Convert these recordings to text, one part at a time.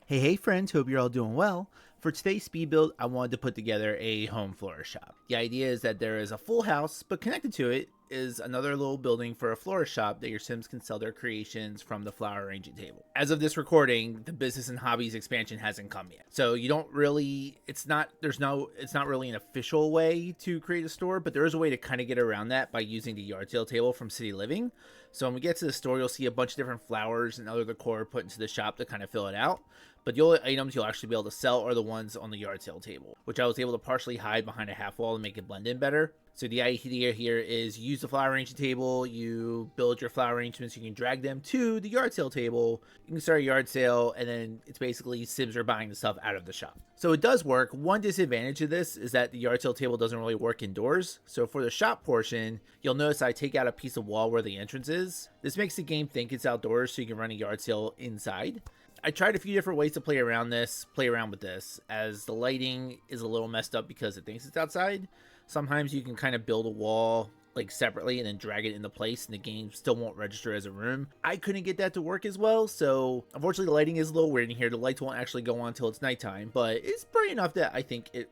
Hey friends, hope you're all doing well. For today's speed build, I wanted to put together a home florist shop. The idea is that there is a full house, but connected to it is another little building for a florist shop that your Sims can sell their creations from the flower arranging table. As of this recording, the business and hobbies expansion hasn't come yet. So you don't really, it's not really an official way to create a store, but there is a way to kind of get around that by using the yard sale table from City Living. So when we get to the store, you'll see a bunch of different flowers and other decor put into the shop to kind of fill it out. But the only items you'll actually be able to sell are the ones on the yard sale table, which I was able to partially hide behind a half wall to make it blend in better. So the idea here is you use the flower arranging table, you build your flower arrangements, you can drag them to the yard sale table, you can start a yard sale, and then it's basically Sims are buying the stuff out of the shop. So it does work. One disadvantage of this is that the yard sale table doesn't really work indoors. So for the shop portion, you'll notice I take out a piece of wall where the entrance is. This makes the game think it's outdoors so you can run a yard sale inside. I tried a few different ways to play around with this, as the lighting is a little messed up because it thinks it's outside. Sometimes you can kind of build a wall like separately and then drag it into place and the game still won't register as a room. I couldn't get that to work as well, so unfortunately the lighting is a little weird in here. The lights won't actually go on until it's nighttime, but it's bright enough that I think it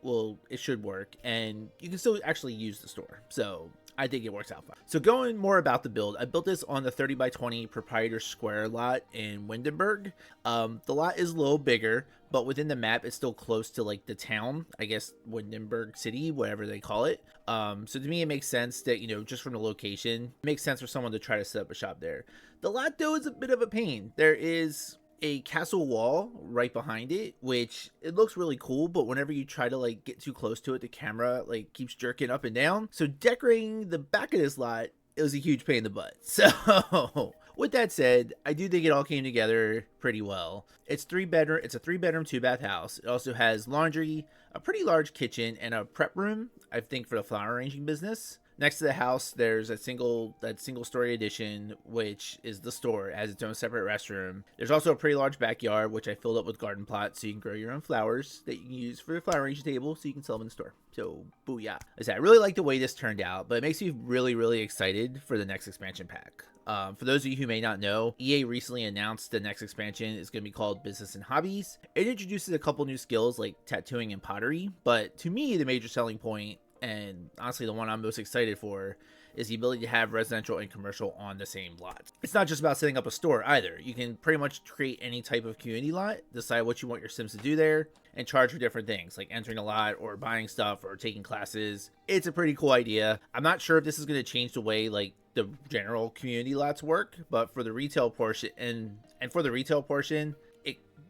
should work, and you can still actually use the store. So I think it works out fine. So going more about the build, I built this on the 30 by 20 proprietor square lot in Windenburg. The lot is a little bigger, but within the map, it's still close to like the town, I guess Windenburg City, whatever they call it. So to me, it makes sense that, just from the location, it makes sense for someone to try to set up a shop there. The lot though is a bit of a pain. There is a castle wall right behind it, which it looks really cool, but whenever you try to like get too close to it, the camera like keeps jerking up and down. So decorating the back of this lot, it was a huge pain in the butt. So with that said, I do think it all came together pretty well. It's a 3-bedroom, 2-bath house. It also has laundry, a pretty large kitchen, and a prep room, I think, for the flower arranging business. Next to the house, there's that single story addition, which is the store. It has its own separate restroom. There's also a pretty large backyard, which I filled up with garden plots so you can grow your own flowers that you can use for the flower arranging table so you can sell them in the store. So, booyah. I really like the way this turned out, but it makes me really, really excited for the next expansion pack. For those of you who may not know, EA recently announced the next expansion is going to be called Business and Hobbies. It introduces a couple new skills like tattooing and pottery, but to me, the major selling point, and honestly the one I'm most excited for, is the ability to have residential and commercial on the same lot. It's not just about setting up a store either. You can pretty much create any type of community lot, decide what you want your Sims to do there, and charge for different things like entering a lot or buying stuff or taking classes. It's a pretty cool idea. I'm not sure if this is going to change the way like the general community lots work, but for the retail portion and for the retail portion,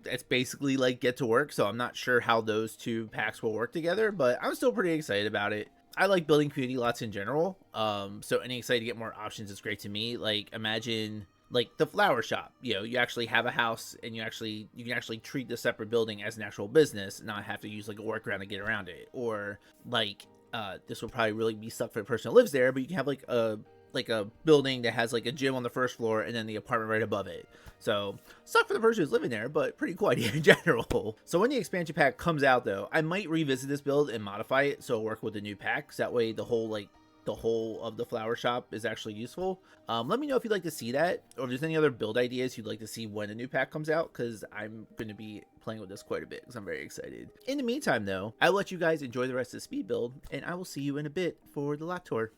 it's basically like get to work. So I'm not sure how those two packs will work together, but I'm still pretty excited about it. I like building community lots in general. So any excited to get more options is great to me. Like imagine like the flower shop, you actually have a house and you can actually treat the separate building as an actual business and not have to use like a workaround to get around it. Or like, this will probably really be stuck for the person who lives there, but you can have like a building that has like a gym on the first floor and then the apartment right above it. So suck for the person who's living there, but pretty cool idea in general. So when the expansion pack comes out though, I might revisit this build and modify it so it'll work with the new packs. That way the whole of the flower shop is actually useful. Let me know if you'd like to see that, or if there's any other build ideas you'd like to see when a new pack comes out, because I'm going to be playing with this quite a bit because I'm very excited. In the meantime though, I'll let you guys enjoy the rest of the speed build, and I will see you in a bit for the lot tour.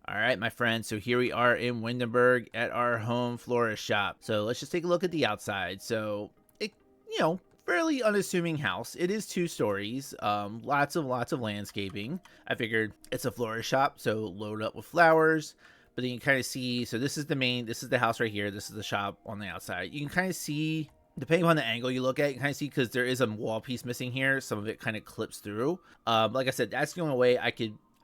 All right, my friends. So here we are in Windenburg at our home florist shop. So let's just take a look at the outside. So it, fairly unassuming house. It is 2 stories. Lots of landscaping. I figured it's a florist shop, so load up with flowers. But then you kind of see. So this is the house right here. This is the shop on the outside. You can kind of see. Depending on the angle you look at, you can kind of see because there is a wall piece missing here. Some of it kind of clips through. Like I said, that's the only way I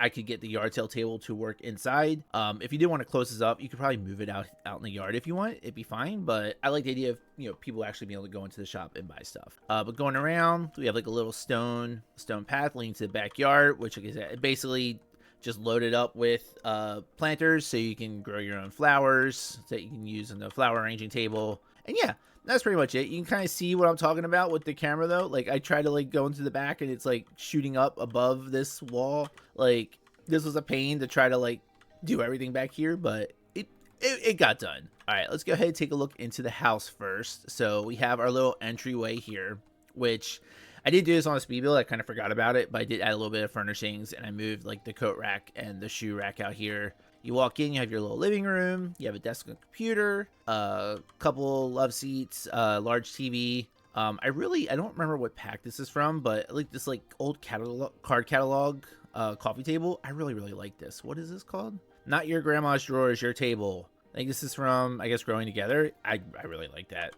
could get the yard sale table to work inside. If you did want to close this up, you could probably move it out in the yard if you want. It'd be fine. But I like the idea of people actually being able to go into the shop and buy stuff. But going around, we have like a little stone path leading to the backyard, which like I said, basically just loaded up with planters so you can grow your own flowers that you can use on the flower arranging table. And yeah, that's pretty much it. You can kind of see what I'm talking about with the camera though. Like I try to like go into the back and it's like shooting up above this wall. Like this was a pain to try to like do everything back here, but it got done. All right, let's go ahead and take a look into the house first. So we have our little entryway here, which I did do this on a speed build. I kind of forgot about it, but I did add a little bit of furnishings and I moved like the coat rack and the shoe rack out here. You walk in, you have your little living room, you have a desk and a computer, a couple love seats, large TV. I don't remember what pack this is from, but like this like old card catalog coffee table. I really like this. What is this called? Not Your Grandma's Drawers, Your Table. I think this is from, I guess, Growing Together. I really like that.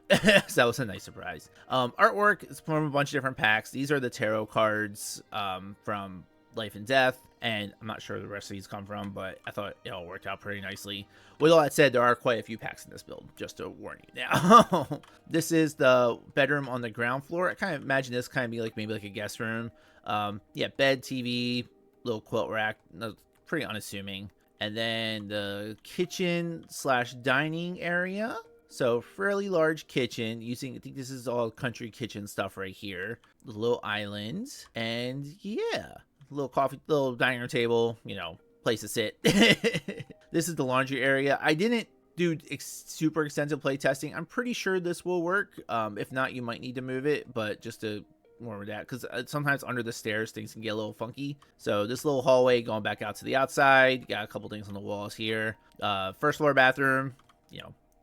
So that was a nice surprise. Artwork is from a bunch of different packs. These are the tarot cards from Life and Death, and I'm not sure where the rest of these come from, but I thought it all worked out pretty nicely. With all that said, there are quite a few packs in this build, just to warn you now. This is the bedroom on the ground floor. I kind of imagine this kind of be like maybe like a guest room. Yeah, bed, TV, little quilt rack, pretty unassuming. And then the kitchen slash dining area. So fairly large kitchen using, I think this is all country kitchen stuff right here. The little island. And yeah, little dining room table, place to sit. This is the laundry area. I didn't do super extensive play testing. I'm pretty sure this will work. If not, you might need to move it, but just to more with that, because sometimes under the stairs things can get a little funky. So this little hallway going back out to the outside, got a couple things on the walls here. First floor bathroom,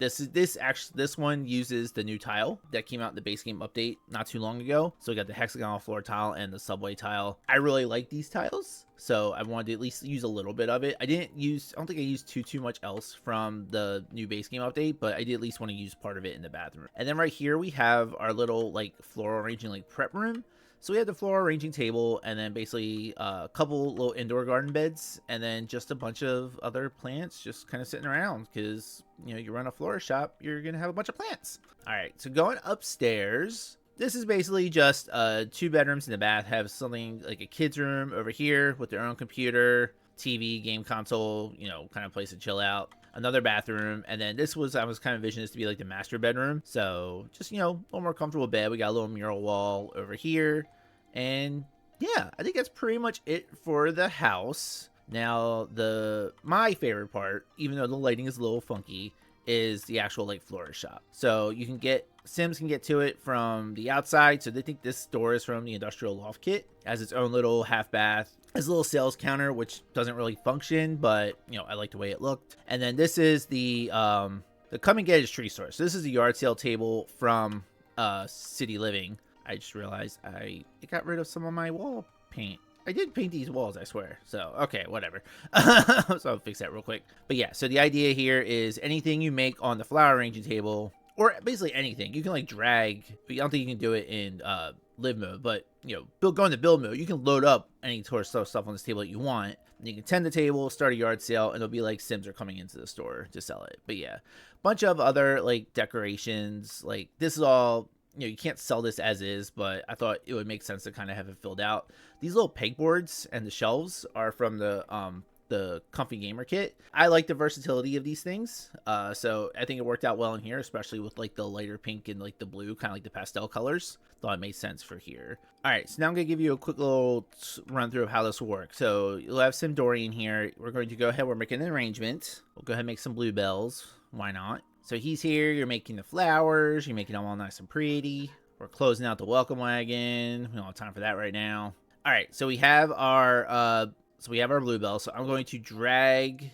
This one uses the new tile that came out in the base game update not too long ago. So we got the hexagonal floor tile and the subway tile. I really like these tiles, so I wanted to at least use a little bit of it. I don't think I used too much else from the new base game update, but I did at least want to use part of it in the bathroom. And then right here we have our little like floral arranging like prep room. So we have the floral arranging table, and then basically a couple little indoor garden beds, and then just a bunch of other plants just kind of sitting around, because you know, you run a florist shop, you're gonna have a bunch of plants. All right, so going upstairs, this is basically just 2 bedrooms and a bath. Have something like a kid's room over here with their own computer, TV, game console, you know, kind of place to chill out. Another bathroom, and then I was kind of envisioning this to be like the master bedroom. So just, you know, a little more comfortable bed. We got a little mural wall over here, and yeah, I think that's pretty much it for the house. Now, my favorite part, even though the lighting is a little funky, is the actual like florist shop. So Sims can get to it from the outside. So they think this store is from the industrial loft kit. It has its own little half bath. Has a little sales counter, which doesn't really function, but you know, I like the way it looked. And then this is the come and get it tree store. So this is the yard sale table from City Living. I just realized I got rid of some of my wall paint. I did paint these walls, I swear. So, okay, whatever. So I'll fix that real quick. But yeah, so the idea here is anything you make on the flower arranging table, or basically anything, you can like drag, but I don't think you can do it in live mode, but you know, go into build mode, you can load up any sort of stuff on this table that you want. And you can tend the table, start a yard sale, and it'll be like Sims are coming into the store to sell it. But yeah, bunch of other like decorations. Like this is all, you know, you can't sell this as is, but I thought it would make sense to kind of have it filled out. These little pegboards and the shelves are from the Comfy Gamer kit. I like the versatility of these things, so I think it worked out well in here, especially with like the lighter pink and like the blue, kind of like the pastel colors. Thought it made sense for here. All right, so now I'm gonna give you a quick little run through of how this will work. So you'll have some Dorian here. We're going to go ahead, we're making an arrangement. We'll go ahead and make some bluebells. Why not? So he's here, you're making the flowers, you're making them all nice and pretty. We're closing out the welcome wagon. We don't have time for that right now. All right, so we have our bluebell. So I'm going to drag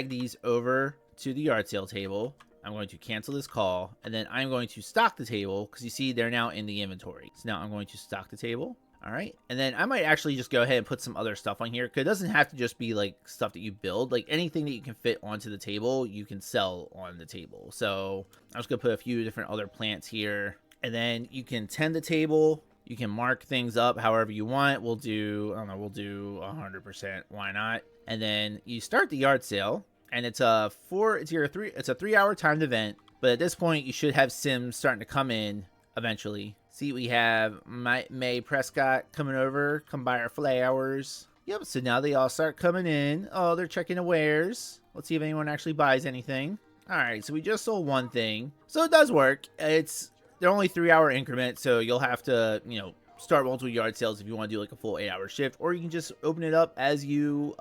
these over to the yard sale table. I'm going to cancel this call, and then I'm going to stock the table because you see they're now in the inventory. So now I'm going to stock the table. All right, and then I might actually just go ahead and put some other stuff on here, because it doesn't have to just be like stuff that you build. Like anything that you can fit onto the table, you can sell on the table. So I'm just gonna put a few different other plants here, and then you can tend the table. You can mark things up however you want. We'll do 100%. Why not? And then you start the yard sale, and it's a 3-hour timed event. But at this point, you should have Sims starting to come in eventually. See, we have May Prescott coming over, come buy our flowers. Yep, so now they all start coming in. Oh, they're checking the wares. Let's see if anyone actually buys anything. All right, so we just sold one thing. So it does work. They're only 3-hour increments, so you'll have to, you know, start multiple yard sales if you want to do like a full 8-hour shift, or you can just open it up as you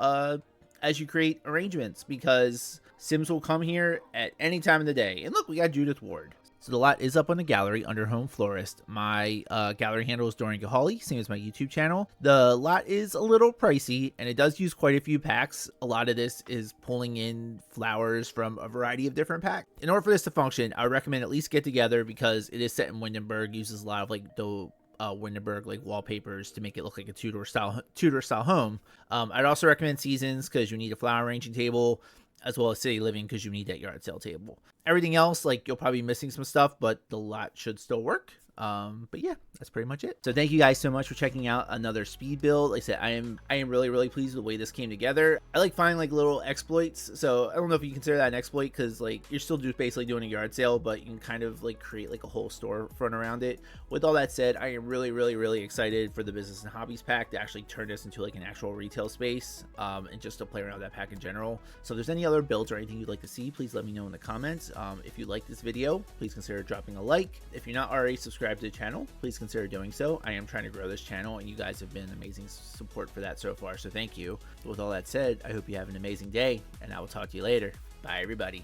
create arrangements, because Sims will come here at any time of the day. And look, we got Judith Ward. So the lot is up on the gallery under Home Florist. My gallery handle is DorianKoholi, same as my YouTube channel. The lot is a little pricey, and it does use quite a few packs. A lot of this is pulling in flowers from a variety of different packs. In order for this to function, I would recommend at least get together, because it is set in Windenburg, uses a lot of like the Windenburg like wallpapers to make it look like a Tudor style home. I'd also recommend Seasons, because you need a flower arranging table, as well as City Living, because you need that yard sale table. Everything else, like, you'll probably be missing some stuff, but the lot should still work. But yeah, that's pretty much it. So thank you guys so much for checking out another speed build. Like I said, I am really pleased with the way this came together. I like finding like little exploits. So I don't know if you consider that an exploit, because like you're still just basically doing a yard sale, but you can kind of like create like a whole storefront around it. With all that said, I am really excited for the business and hobbies pack to actually turn this into like an actual retail space, and just to play around with that pack in general. So if there's any other builds or anything you'd like to see, please let me know in the comments. If you like this video, please consider dropping a like. If you're not already subscribed to the channel, please consider doing so. I am trying to grow this channel, and you guys have been amazing support for that so far, so thank you. With all that said, I hope you have an amazing day, and I will talk to you later. Bye everybody.